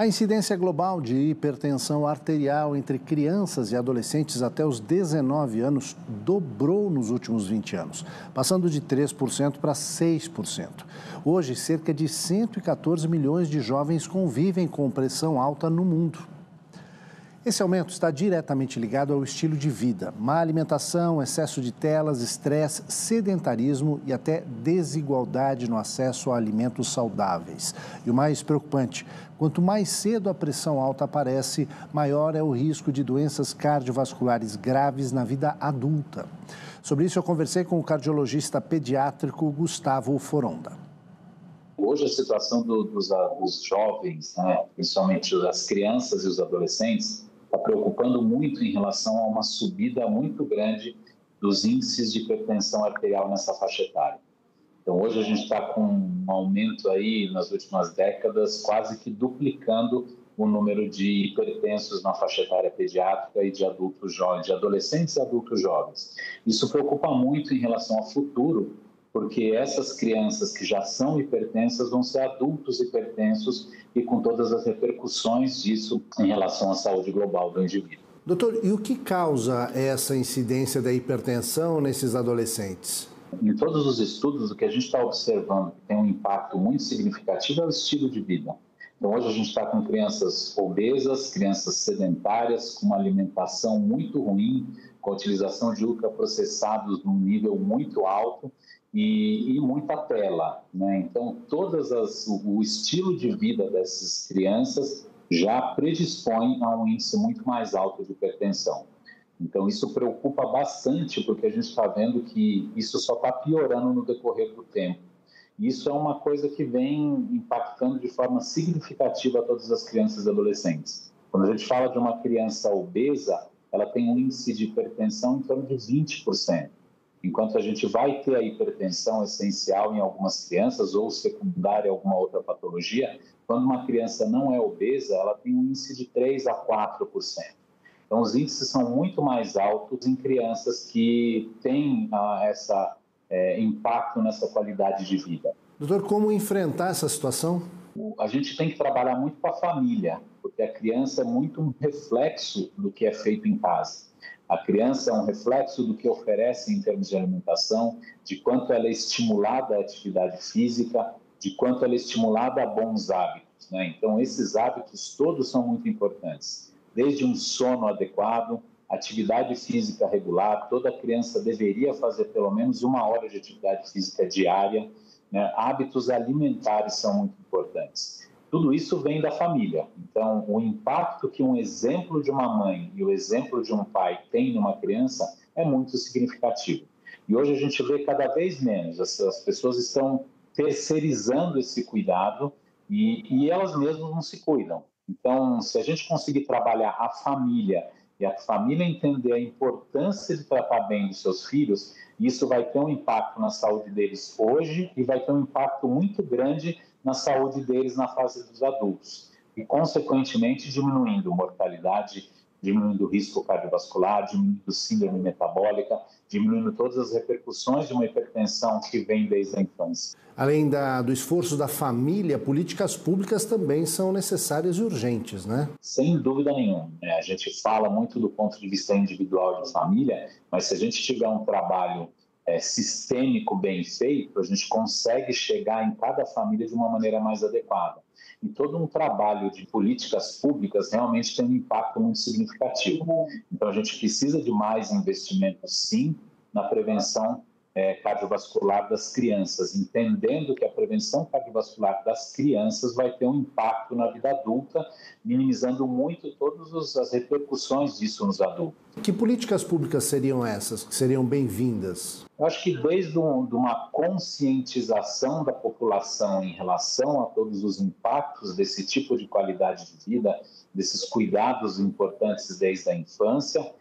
A incidência global de hipertensão arterial entre crianças e adolescentes até os 19 anos dobrou nos últimos 20 anos, passando de 3% para 6%. Hoje, cerca de 114 milhões de jovens convivem com pressão alta no mundo. Esse aumento está diretamente ligado ao estilo de vida, má alimentação, excesso de telas, estresse, sedentarismo e até desigualdade no acesso a alimentos saudáveis. E o mais preocupante, quanto mais cedo a pressão alta aparece, maior é o risco de doenças cardiovasculares graves na vida adulta. Sobre isso eu conversei com o cardiologista pediátrico Gustavo Foronda. Hoje a situação dos jovens, principalmente das crianças e os adolescentes, está preocupando muito em relação a uma subida muito grande dos índices de hipertensão arterial nessa faixa etária. Então, hoje a gente está com um aumento aí, nas últimas décadas, quase que duplicando o número de hipertensos na faixa etária pediátrica e de adultos jovens, de adolescentes e adultos jovens. Isso preocupa muito em relação ao futuro, porque essas crianças que já são hipertensas vão ser adultos hipertensos e com todas as repercussões disso em relação à saúde global do indivíduo. Doutor, e o que causa essa incidência da hipertensão nesses adolescentes? Em todos os estudos, o que a gente está observando que tem um impacto muito significativo é o estilo de vida. Então, hoje a gente está com crianças obesas, crianças sedentárias, com uma alimentação muito ruim, com a utilização de ultraprocessados num nível muito alto e muita tela, né? Então, o estilo de vida dessas crianças já predispõe a um índice muito mais alto de hipertensão. Então, isso preocupa bastante, porque a gente está vendo que isso só está piorando no decorrer do tempo. Isso é uma coisa que vem impactando de forma significativa todas as crianças e adolescentes. Quando a gente fala de uma criança obesa, ela tem um índice de hipertensão em torno de 20%. Enquanto a gente vai ter a hipertensão essencial em algumas crianças ou secundária a alguma outra patologia, quando uma criança não é obesa, ela tem um índice de 3% a 4%. Então, os índices são muito mais altos em crianças que têm impacto nessa qualidade de vida. Doutor, como enfrentar essa situação? A gente tem que trabalhar muito com a família, porque a criança é muito um reflexo do que é feito em casa. A criança é um reflexo do que oferece em termos de alimentação, de quanto ela é estimulada à atividade física, de quanto ela é estimulada a bons hábitos, né? Então, esses hábitos todos são muito importantes. Desde um sono adequado, atividade física regular, toda criança deveria fazer pelo menos 1 hora de atividade física diária, né? Hábitos alimentares são muito importantes. Tudo isso vem da família. Então, o impacto que um exemplo de uma mãe e o exemplo de um pai tem numa criança é muito significativo. E hoje a gente vê cada vez menos, as pessoas estão terceirizando esse cuidado e elas mesmas não se cuidam. Então, se a gente conseguir trabalhar a família e a família entender a importância de tratar bem dos seus filhos, isso vai ter um impacto na saúde deles hoje e vai ter um impacto muito grande na saúde deles na fase dos adultos. E, consequentemente, diminuindo mortalidade, diminuindo o risco cardiovascular, diminuindo síndrome metabólica, diminuindo todas as repercussões de uma hipertensão que vem desde a infância. Além do esforço da família, políticas públicas também são necessárias e urgentes, né? Sem dúvida nenhuma. A gente fala muito do ponto de vista individual de família, mas se a gente tiver um trabalho sistêmico bem feito, a gente consegue chegar em cada família de uma maneira mais adequada. E todo um trabalho de políticas públicas realmente tem um impacto muito significativo. Então, a gente precisa de mais investimento, sim, na prevenção cardiovascular das crianças, entendendo que a prevenção cardiovascular das crianças vai ter um impacto na vida adulta, minimizando muito todas as repercussões disso nos adultos. Que políticas públicas seriam essas, que seriam bem-vindas? Eu acho que desde uma conscientização da população em relação a todos os impactos desse tipo de qualidade de vida, desses cuidados importantes desde a infância,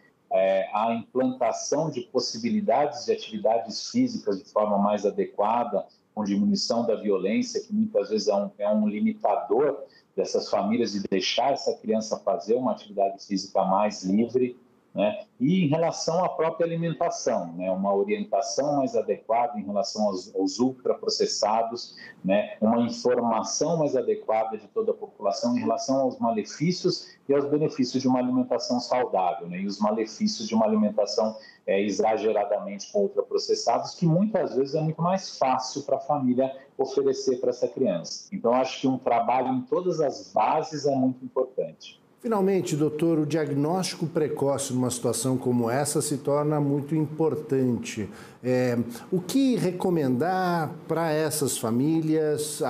a implantação de possibilidades de atividades físicas de forma mais adequada, com diminuição da violência, que muitas vezes é um limitador dessas famílias de deixar essa criança fazer uma atividade física mais livre, né? E em relação à própria alimentação, né? Uma orientação mais adequada em relação aos ultraprocessados, né? Uma informação mais adequada de toda a população em relação aos malefícios e aos benefícios de uma alimentação saudável, né? E os malefícios de uma alimentação exageradamente com ultraprocessados, que muitas vezes é muito mais fácil para a família oferecer para essa criança. Então, acho que um trabalho em todas as bases é muito importante. Finalmente, doutor, o diagnóstico precoce numa situação como essa se torna muito importante. O que recomendar para essas famílias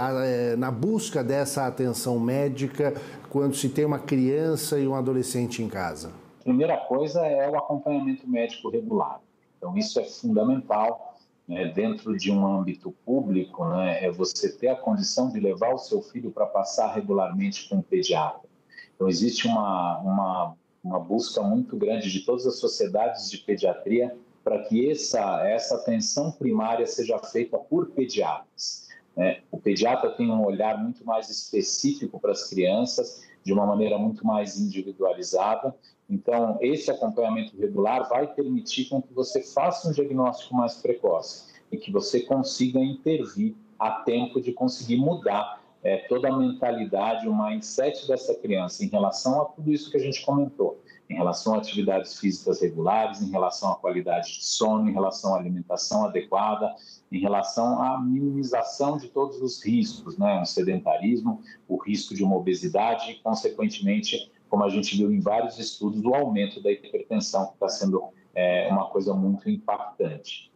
na busca dessa atenção médica quando se tem uma criança e um adolescente em casa? A primeira coisa é o acompanhamento médico regular. Então, isso é fundamental, né, dentro de um âmbito público, né, é você ter a condição de levar o seu filho para passar regularmente com um pediatra. Então, existe uma busca muito grande de todas as sociedades de pediatria para que essa atenção primária seja feita por pediatras, né? O pediatra tem um olhar muito mais específico para as crianças, de uma maneira muito mais individualizada. Então, esse acompanhamento regular vai permitir com que você faça um diagnóstico mais precoce e que você consiga intervir a tempo de conseguir mudar toda a mentalidade, o mindset dessa criança em relação a tudo isso que a gente comentou, em relação a atividades físicas regulares, em relação à qualidade de sono, em relação à alimentação adequada, em relação à minimização de todos os riscos, né? O sedentarismo, o risco de uma obesidade e, consequentemente, como a gente viu em vários estudos, o aumento da hipertensão, que está sendo uma coisa muito impactante.